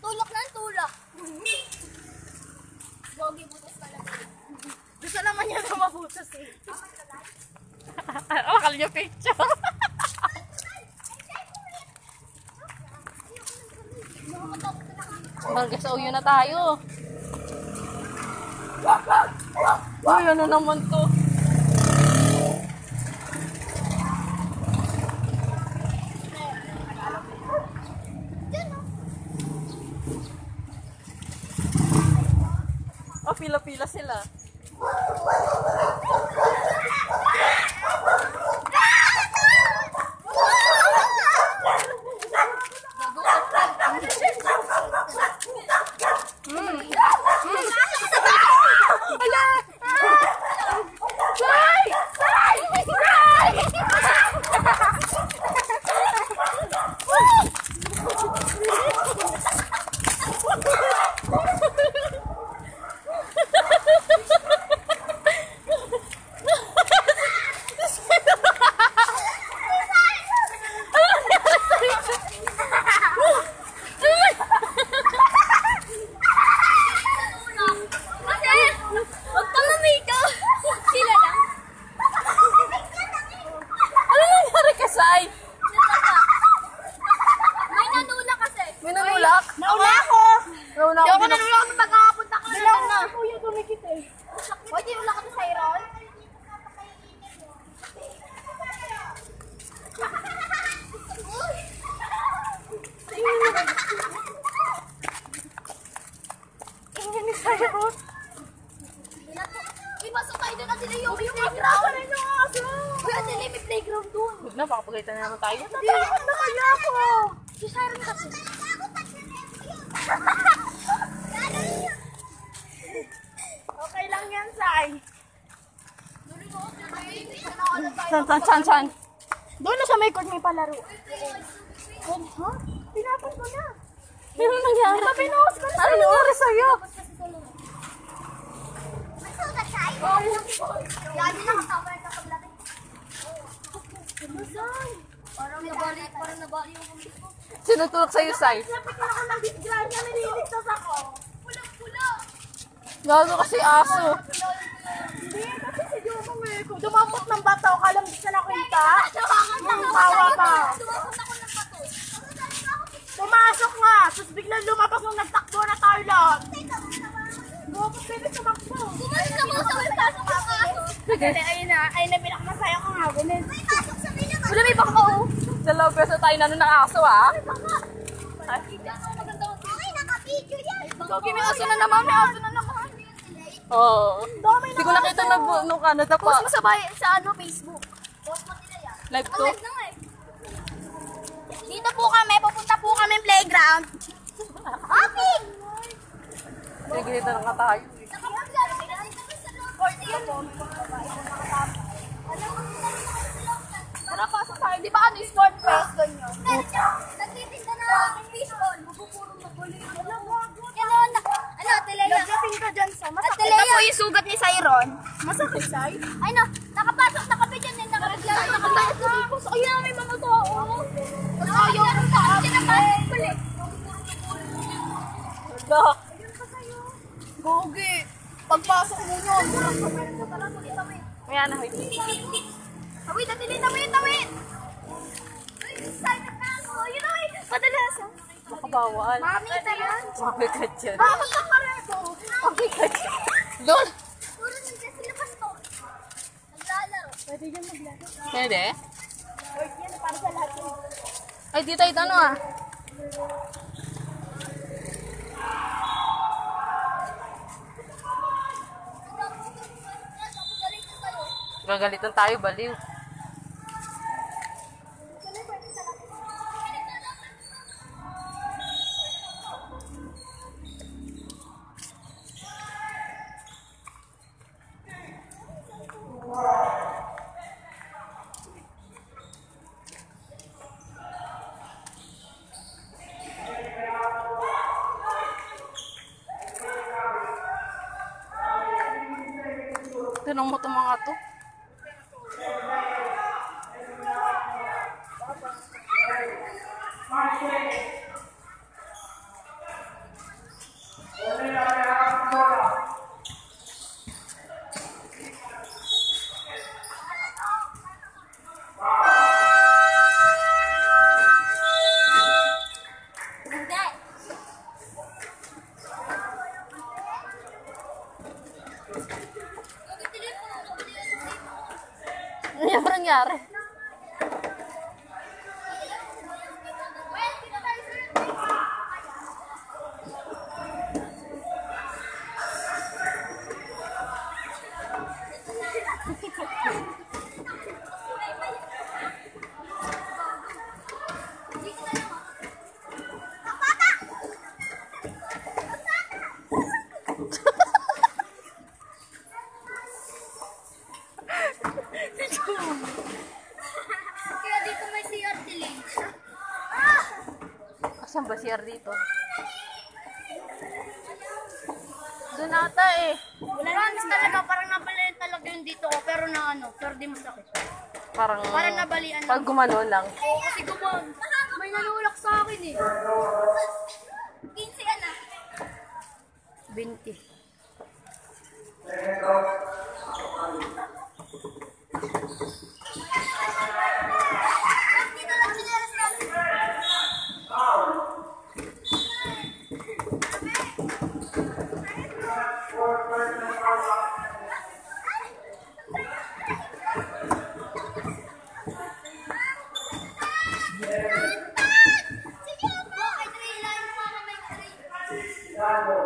Tulak na tulak. Gogi butas ka lang. Gusto naman niya na mabutas eh. Akala niya picture. Hanggang sa uyo na tayo. Ay, ano naman to? Oh, pila-pila sila. Napakapagalitan na naman tayo. Natakot na kaya ako. Si Siren kasi. Okay lang yan, Sai. San? Doon na sa may court may palaro. Ha? Pinapon ko na. Ano nangyari? Ito pinuhos ko na Ano nangyari sa'yo? Yan din nakasama na kapaglaki. Parang nabali yung kumis ko. Sinutulok sa'yo, Sai? Lapit na ako ng disgrasya, nililigtas ako. Pulang-pula. Gago kasi aso. Hindi, kasi si Jumong eh. Kung dumapot ng bato, kalam di ka nakita. Kawa ka. Dumapot ako ng bato. Pumasok nga. Tapos biglang lumabas nung nagtakbo na tayo lahat. Dumapot pwede tumakbo. Pumasok ako sa may pasok ng aso. Ayun na, pinakamasaya ko nga. May pasok sa may naman. Wala, may baka oh. Dalawang beso tayo na ng aso, ah. Okay, naka-video yan. Gogi, may aso na naman, Oo. Hindi ko nakita na nung ano, Post mo sa Facebook. Post mo nila yan. Live to? Live na nga eh. Dito po kami, pupunta po kami playground. Okay! Nagigilita na nga tayo. Nakapaglaro sila dito sa court yun. Tara, pasok tayo. Di ba ano yung sport fest? Ganyan. Nagtitinda na baseball. Magpupurong magbuli. Ano, Telea? Nagdating ka dyan sa masakit. Ito po yung sugat ni Siron. Masakit, Sai? Ay na, nakapasok na kami dyan. Nakapaglaro na kami. Ayun na, may mga tao. Ayaw na tao. Sinapasok pala. Ayun ka sa'yo. Gogi. Pagpasok mo yun. Ayan na, Tawid, tawid! Ay, excited na ako. Yun ay, padalasan. makabawal. Mami, tayan. Mabigat yan. Bakit ka pareto? Mabigat yan. Doon. Puro nandiyan sila pasto. Naglalaro. Pwede dyan maglaro. Pwede? Work yan para sa lahat. Ay, di tayo ano ah. Gagalitan tayo, baliw. Tanong mo itong mga to. nangyari? Kaya dito may CR delay. Asan ba CR dito? Doon ata eh. Promise talaga, parang nabalian talaga yung dito ko, pero na ano, pero di masakit. Parang nabalian pag gumano lang. Oo, kasi may nanulak sa akin eh. 15 yan ah. 20. Dito lang chinelas natin. Sige po, kay Dre, ilahin mo ako may Dre. Bravo.